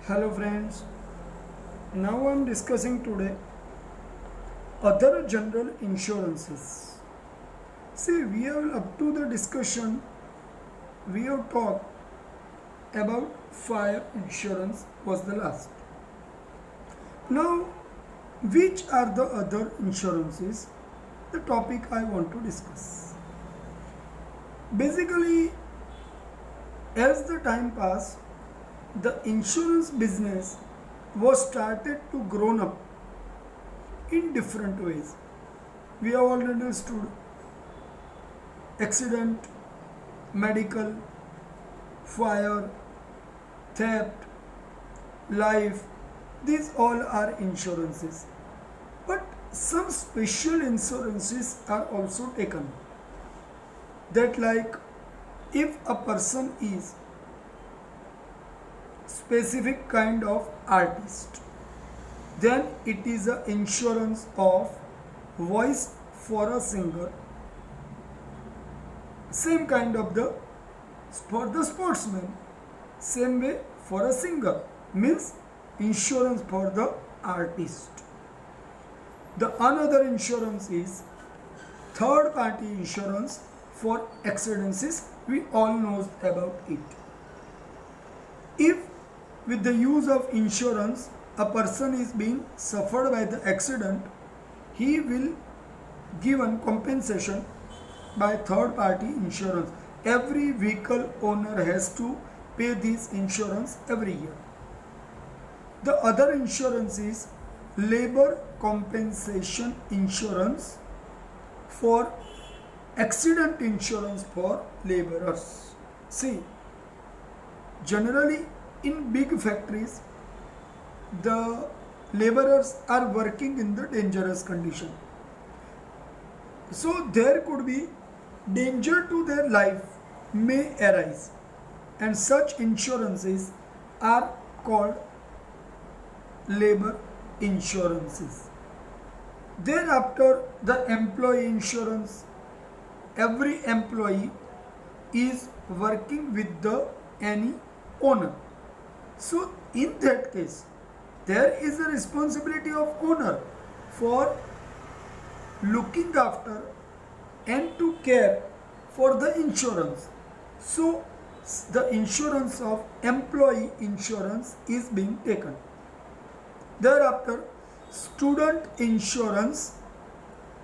Hello friends, now I am discussing today other general insurances. See, we have up to the discussion, we have talked about fire insurance was the last. Now, which are the other insurances? The topic I want to discuss. Basically, as the time passed, the insurance business was started to grown up in different ways. We have already understood accident, medical, fire, theft, life, these all are insurances. But some special insurances are also taken. That like if a person is specific kind of artist, then it is a insurance of voice for a singer. Same kind of the for the sportsman, same way for a singer, means insurance for the artist. The another insurance is third party insurance for accidents. We all know about it. If with the use of insurance a person is being suffered by the accident, he will given compensation by third party insurance. Every vehicle owner has to pay this insurance every year. The other insurance is labor compensation insurance for accident insurance for laborers. See, generally in big factories, the laborers are working in the dangerous condition. So there could be danger to their life may arise, and such insurances are called labor insurances. Thereafter, the employee insurance. Every employee is working with the any owner. So in that case, there is a responsibility of owner for looking after and to care for the insurance. So the insurance of employee insurance is being taken. Thereafter, student insurance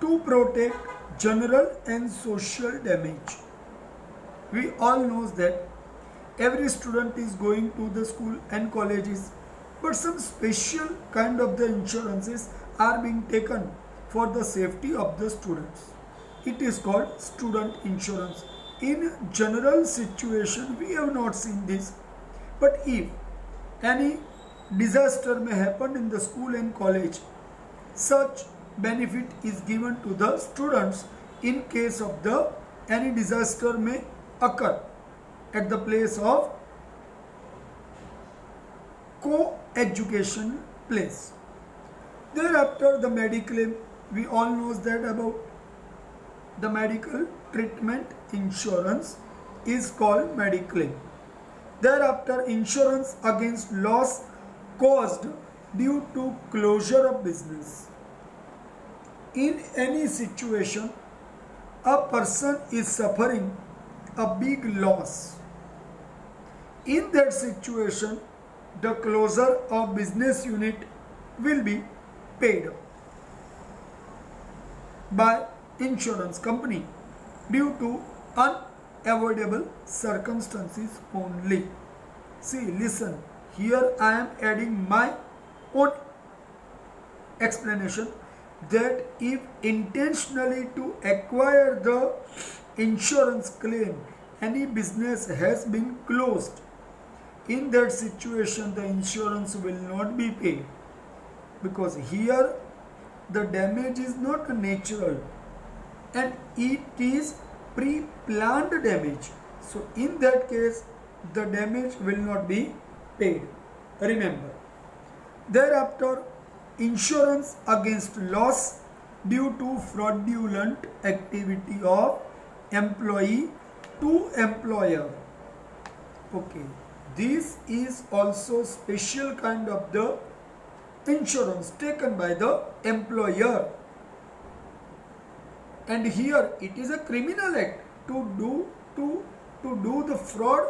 to protect general and social damage. We all know that every student is going to the school and colleges, but some special kind of the insurances are being taken for the safety of the students. It is called student insurance. In general situation, we have not seen this, but if any disaster may happen in the school and college, such benefit is given to the students in case of the any disaster may occur at the place of co-education place. Thereafter, the medical, we all know that about the medical treatment insurance is called mediclaim. Thereafter, insurance against loss caused due to closure of business. In any situation, a person is suffering a big loss. In that situation, the closure of business unit will be paid by insurance company due to unavoidable circumstances only. See, listen, here I am adding my own explanation that if intentionally to acquire the insurance claim, any business has been closed, in that situation the insurance will not be paid, because here the damage is not natural and it is pre-planned damage. So in that case the damage will not be paid. Remember. Thereafter, insurance against loss due to fraudulent activity of employee to employer. Okay, this is also special kind of the insurance taken by the employer. And here it is a criminal act to do the fraud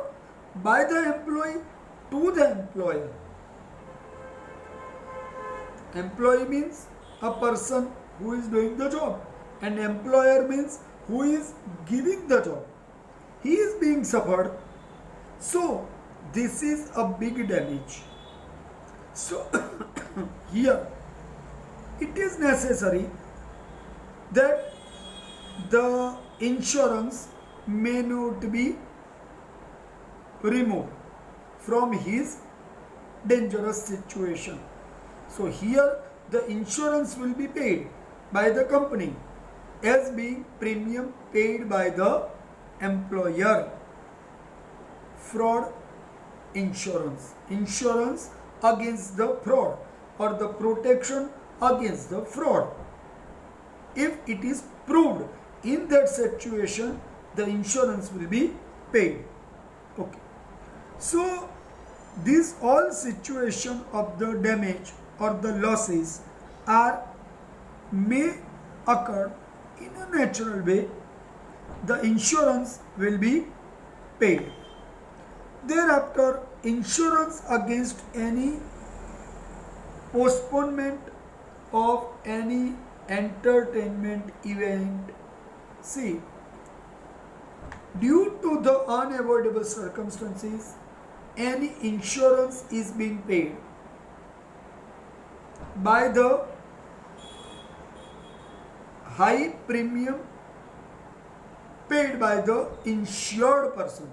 by the employee to the employer. Employee means a person who is doing the job, and employer means who is giving the job. He is being suffered. So this is a big damage. So here it is necessary that the insurance may not be removed from his dangerous situation. So here the insurance will be paid by the company as being premium paid by the employer. Fraud insurance. Insurance against the fraud or the protection against the fraud. If it is proved in that situation, the insurance will be paid. Okay. So these all situation of the damage or the losses may occur in a natural way. The insurance will be paid. Thereafter, insurance against any postponement of any entertainment event. See, due to the unavoidable circumstances, any insurance is being paid by the high premium paid by the insured person.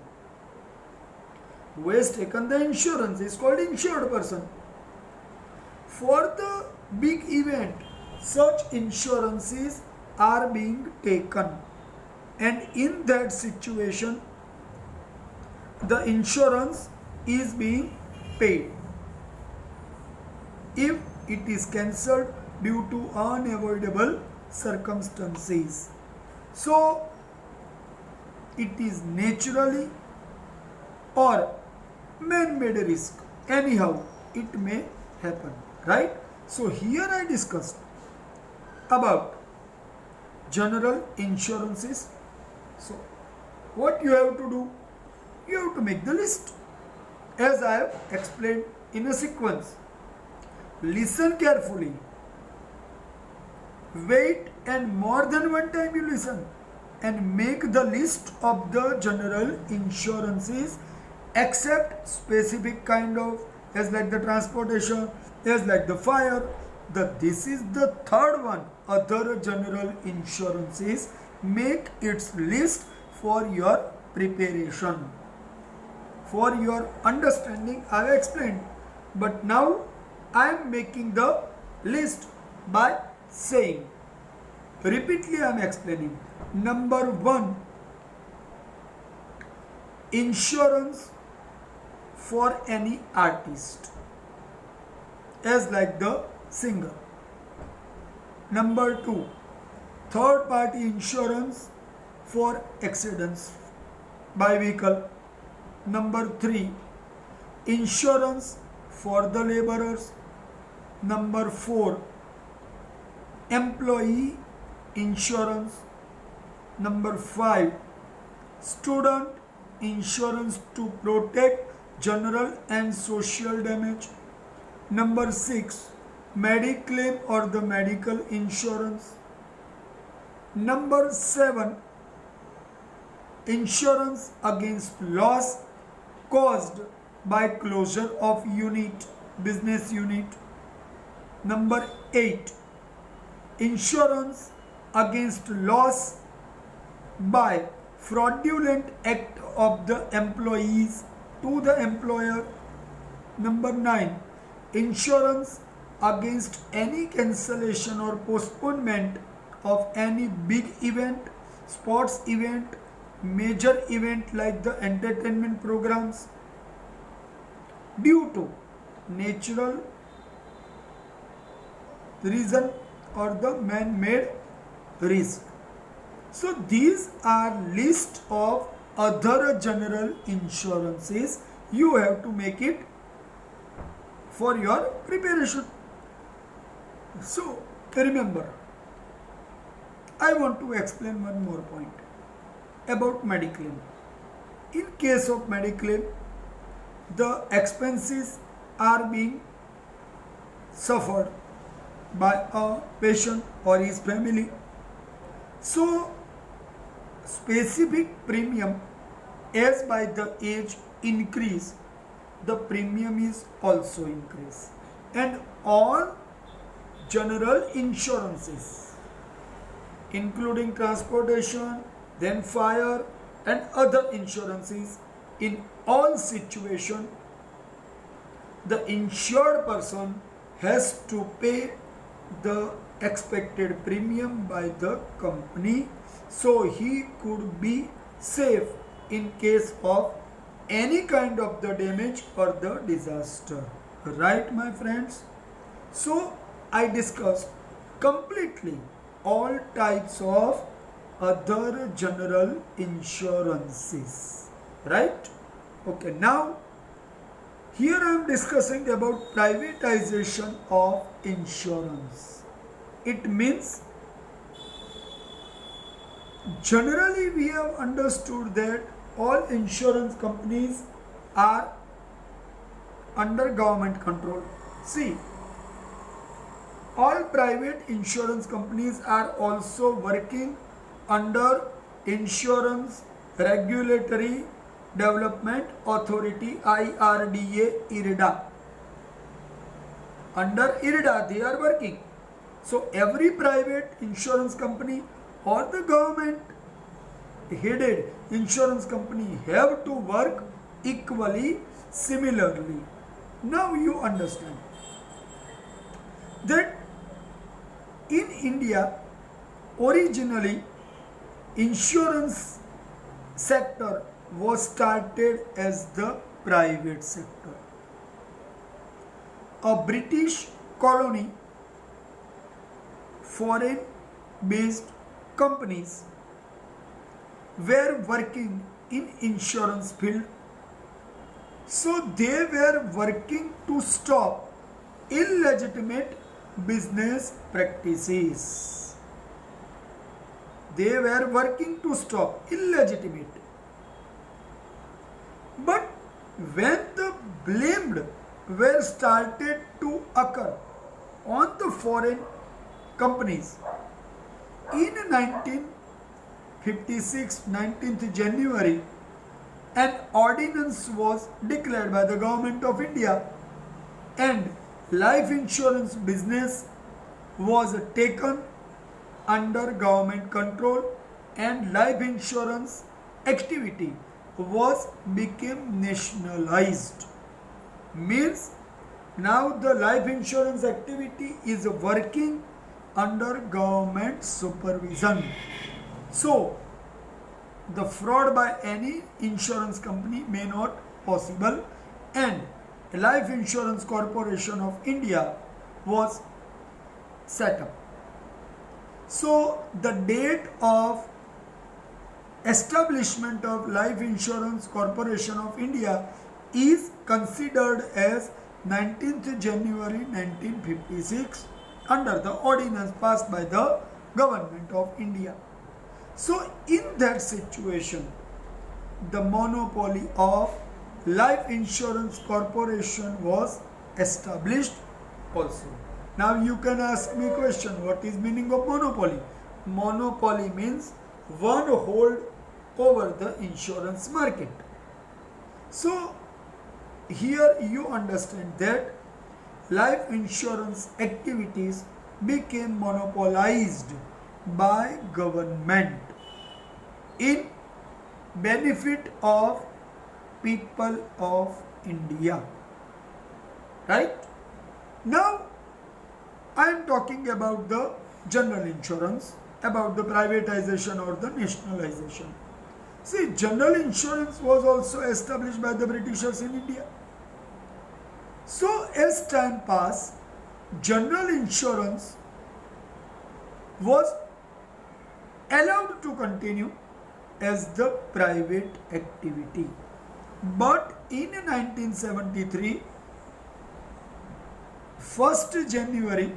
Who has taken the insurance is called insured person. For the big event, such insurances are being taken, and in that situation the insurance is being paid. If it is cancelled due to unavoidable circumstances, so it is naturally or man-made risk, anyhow it may happen, right? So here I discussed about general insurances. So what you have to do, you have to make the list as I have explained in a sequence. Listen carefully, wait, and more than one time you listen and make the list of the general insurances except specific kind of, as like the transportation, as like the fire. This is the third one, other general insurances. Make its list for your preparation, for your understanding. I have explained, but now I am making the list by saying, repeatedly I am explaining. Number 1, insurance for any artist, as like the singer. Number 2, third party insurance for accidents by vehicle. Number 3, insurance for the laborers. Number 4, employee insurance. Number 5, student insurance to protect general and social damage. Number 6, Mediclaim or the medical insurance. Number 7, insurance against loss caused by closure of unit, business unit. Number 8, insurance against loss by fraudulent act of the employees to the employer. Number 9, insurance against any cancellation or postponement of any big event, sports event, major event like the entertainment programs due to natural reason or the man-made risk. So these are list of other general insurances you have to make it for your preparation. So remember, I want to explain one more point about mediclaim. In case of mediclaim, the expenses are being suffered by a patient or his family. So specific premium, as by the age increase, the premium is also increase, and all general insurances including transportation, then fire and other insurances, in all situations the insured person has to pay the expected premium by the company, so he could be safe in case of any kind of the damage or the disaster. Right, my friends? So I discussed completely all types of other general insurances. Right? Okay, now here I am discussing about privatization of insurance. It means generally we have understood that all insurance companies are under government control. See, all private insurance companies are also working under Insurance Regulatory Development Authority, IRDA, IRDA. Under IRDA they are working. So every private insurance company or the government headed insurance company have to work equally, similarly. Now you understand that in India originally insurance sector was started as the private sector. A British colony, foreign based companies were working in insurance field, so they were working to stop illegitimate business practices. They were working to stop illegitimate. But when the blamed were started to occur on the foreign companies in 1956, 19th January, an ordinance was declared by the government of India and life insurance business was taken under government control, and life insurance activity became nationalized. Means now the life insurance activity is working under government supervision. So the fraud by any insurance company may not possible, and Life Insurance Corporation of India was set up. So the date of establishment of Life Insurance Corporation of India is considered as 19th January 1956 under the ordinance passed by the government of India. So in that situation, the monopoly of Life Insurance Corporation was established also. Now you can ask me a question, what is meaning of monopoly? Monopoly means one hold over the insurance market. So here you understand that life insurance activities became monopolized by government in benefit of people of India. Right? Now I am talking about the general insurance, about the privatization or the nationalization. See, general insurance was also established by the Britishers in India. So as time passed, general insurance was allowed to continue as the private activity. But in 1973, 1st January,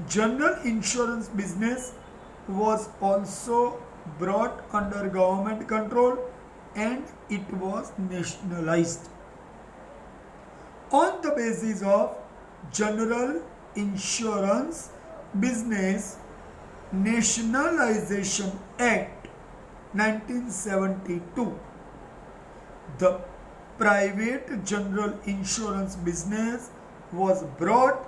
general insurance business was also brought under government control and it was nationalized. On the basis of General Insurance Business Nationalization Act 1972, the private general insurance business was brought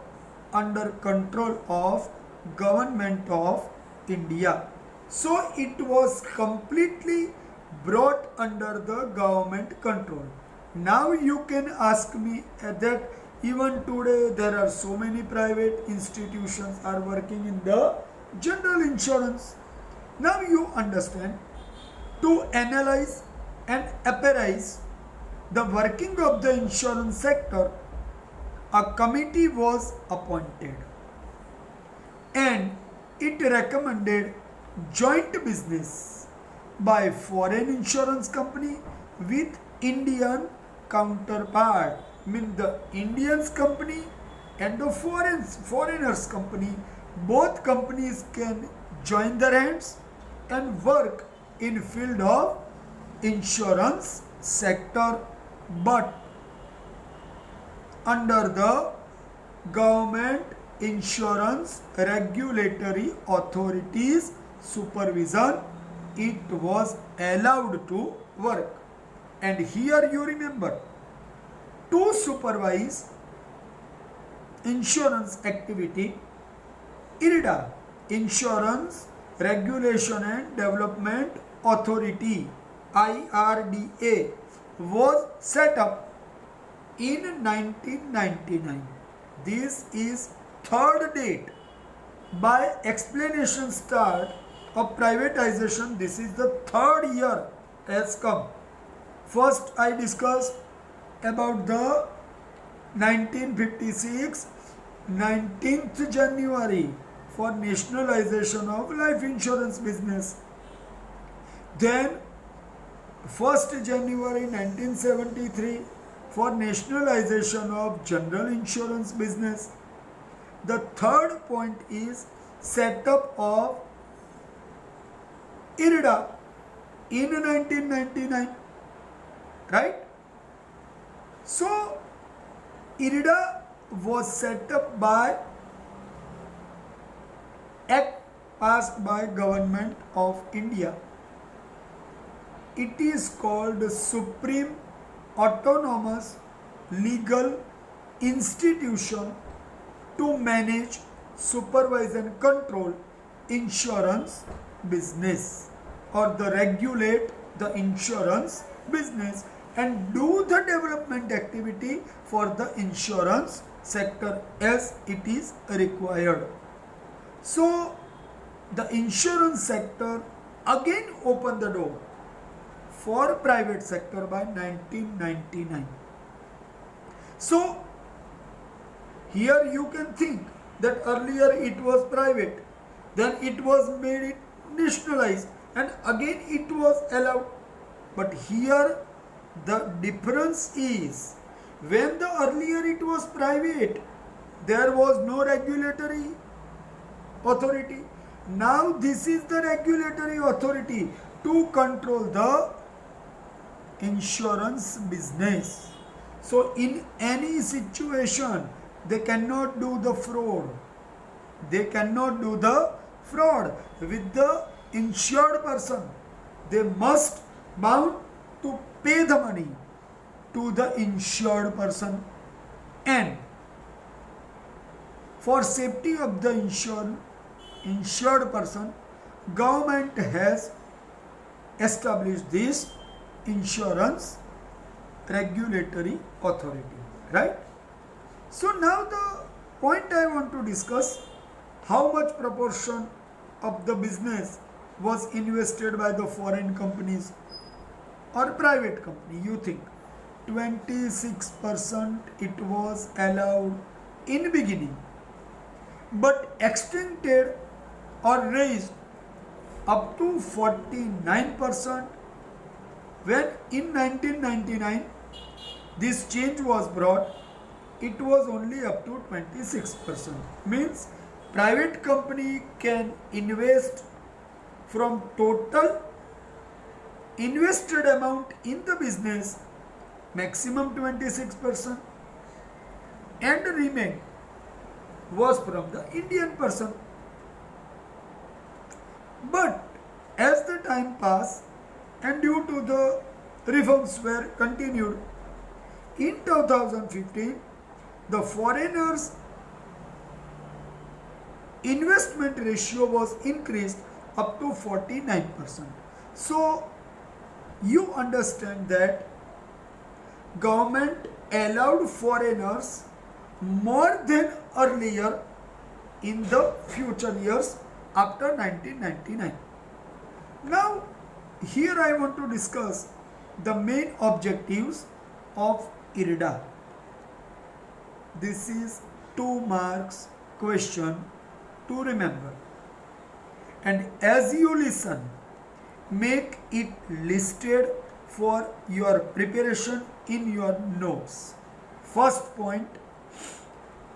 under control of Government of India. So it was completely brought under the government control. Now you can ask me that even today there are so many private institutions are working in the general insurance. Now you understand, to analyze and appraise the working of the insurance sector, a committee was appointed and it recommended joint business by foreign insurance company with Indian counterpart, mean the Indians company and the foreigners company, both companies can join their hands and work in field of insurance sector, but under the government insurance regulatory authorities supervision, it was allowed to work. And here you remember, to supervise insurance activity, IRDA, Insurance Regulation and Development Authority, IRDA, was set up in 1999. This is third date by explanation start of privatization. This is the third year has come. First I discussed about the 1956 19th January for nationalization of life insurance business. Then 1st January 1973 for nationalization of general insurance business. The third point is setup of IRDA in 1999, right? So IRDA was set up by Act passed by Government of India. It is called Supreme Autonomous Legal Institution to manage, supervise and control insurance business, or the regulate the insurance business and do the development activity for the insurance sector as it is required. So the insurance sector again opened the door for private sector by 1999. So here you can think that earlier it was private, then it was made it nationalized, and again it was allowed. But here the difference is, when the earlier it was private, there was no regulatory authority. Now this is the regulatory authority to control the insurance business. So in any situation, they cannot do the fraud. They cannot do the fraud with the insured person. They must bound to pay the money to the insured person, and for safety of the insured person, government has established this insurance regulatory authority, right? So now the point I want to discuss, how much proportion of the business was invested by the foreign companies or private company. You think 26% it was allowed in beginning, but extended or raised up to 49% when in 1999 this change was brought, it was only up to 26%. Means private company can invest from total invested amount in the business maximum 26% and remain was from the Indian person. But as the time passed and due to the reforms were continued, in 2015 the foreigners investment ratio was increased up to 49%. So you understand that government allowed foreigners more than earlier in the future years after 1999. Now here I want to discuss the main objectives of IRDA. This is 2 marks question to remember, and as you listen, make it listed for your preparation in your notes. First point,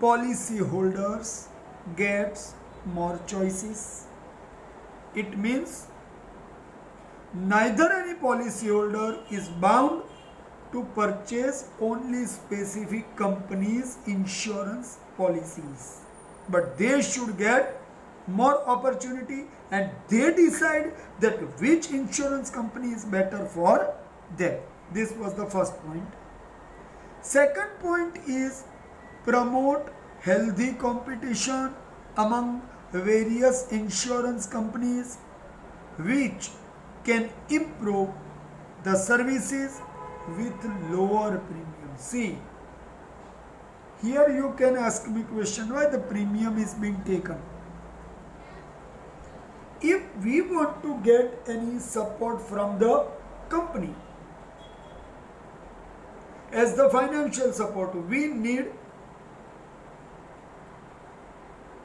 policy holders gets more choices. It means neither any policy holder is bound to purchase only specific companies' insurance policies, but they should get more opportunity and they decide that which insurance company is better for them. This was the first point. Second point is promote healthy competition among various insurance companies which can improve the services with lower premium. See, here you can ask me question, why the premium is being taken? If we want to get any support from the company as the financial support, we need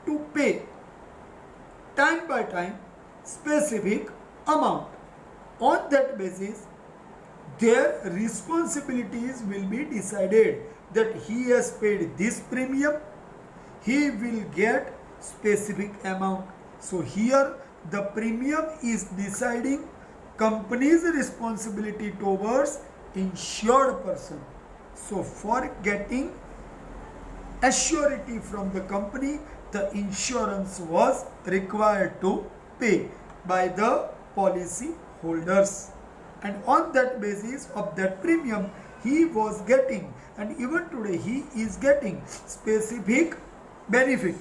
to pay time by time specific amount. On that basis, their responsibilities will be decided that he has paid this premium, he will get specific amount. So here the premium is deciding company's responsibility towards insured person. So for getting assurity from the company, the insurance was required to pay by the policy holders, and on that basis of that premium he was getting, and even today he is getting specific benefit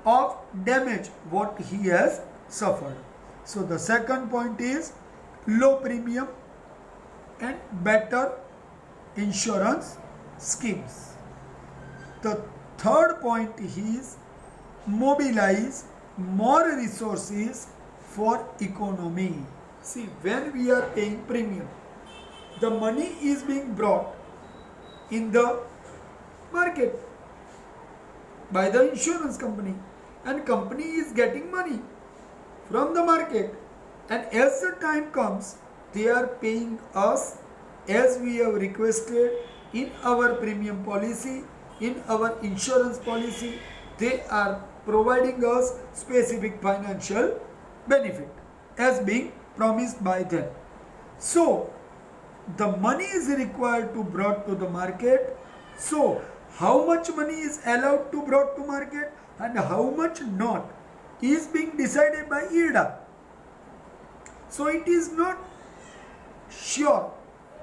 of damage what he has suffered. So the second point is low premium and better insurance schemes. The third point is mobilize more resources for economy. See, when we are paying premium, the money is being brought in the market by the insurance company, and company is getting money from the market, and as the time comes they are paying us as we have requested in our premium policy, in our insurance policy. They are providing us specific financial benefit as being promised by them. So the money is required to brought to the market. So how much money is allowed to brought to market and how much not is being decided by IRDA. So it is not sure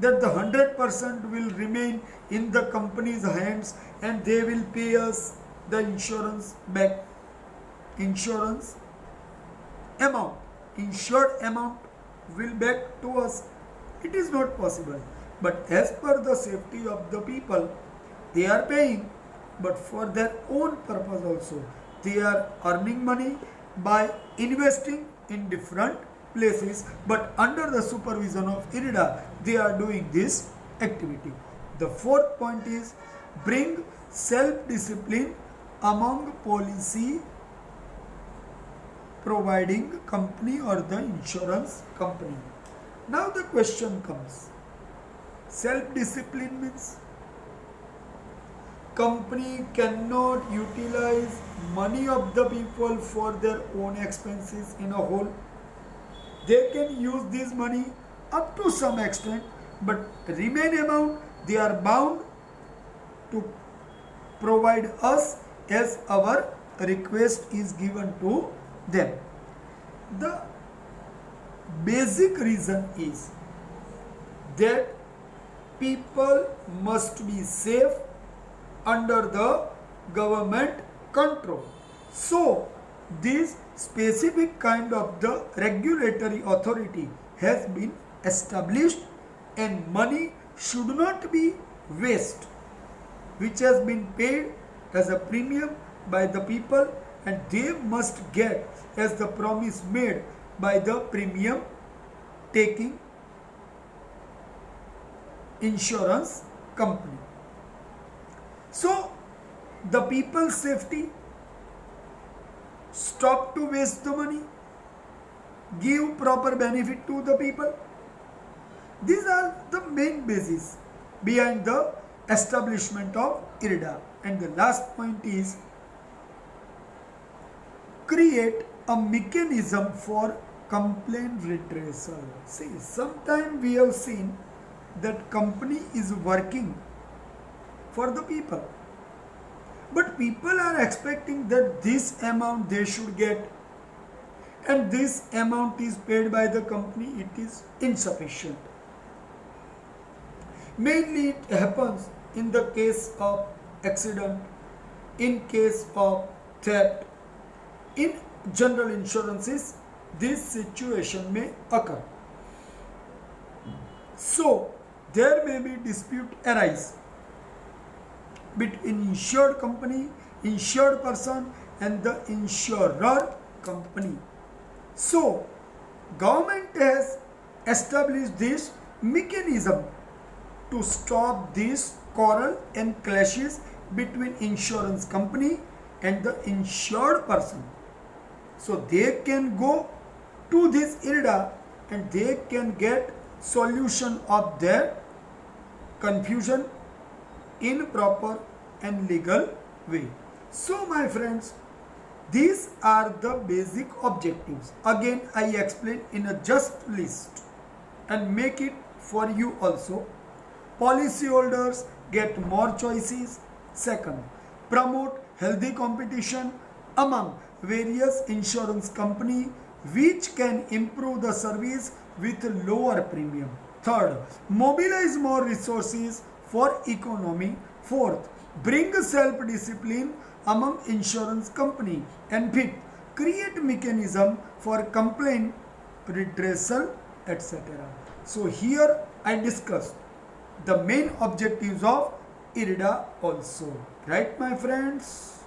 that the 100% will remain in the company's hands and they will pay us the insurance back. Insurance amount, insured amount will back to us. It is not possible. But as per the safety of the people, they are paying, but for their own purpose also. They are earning money by investing in different places, but under the supervision of IRDA, they are doing this activity. The fourth point is bring self-discipline among policy providing company or the insurance company. Now the question comes, self-discipline means company cannot utilize money of the people for their own expenses in a whole. They can use this money up to some extent, but remain amount they are bound to provide us as our request is given to them. The basic reason is that people must be safe under the government control. So, this specific kind of the regulatory authority has been established, and money should not be waste which has been paid as a premium by the people, and they must get as the promise made by the premium taking insurance company. So the people's safety, stop to waste the money, give proper benefit to the people. These are the main basis behind the establishment of IRDA. And the last point is create a mechanism for complaint redressal. See, sometimes we have seen that company is working for the people, but people are expecting that this amount they should get, and this amount is paid by the company, it is insufficient. Mainly it happens in the case of accident, in case of theft. In general insurances, this situation may occur. So there may be dispute arise between insured company, insured person and the insurer company. So government has established this mechanism to stop this quarrel and clashes between insurance company and the insured person. So they can go to this IRDA and they can get solution of their confusion in proper and legal way. So my friends, these are the basic objectives. Again, I explain in a just list and make it for you also. Policyholders get more choices. Second, promote healthy competition among various insurance company which can improve the service with lower premium. Third, mobilize more resources for economy. Fourth, bring self-discipline among insurance company. And fifth, create mechanism for complaint redressal, etc. So here I discussed the main objectives of IRDA also. Right, my friends?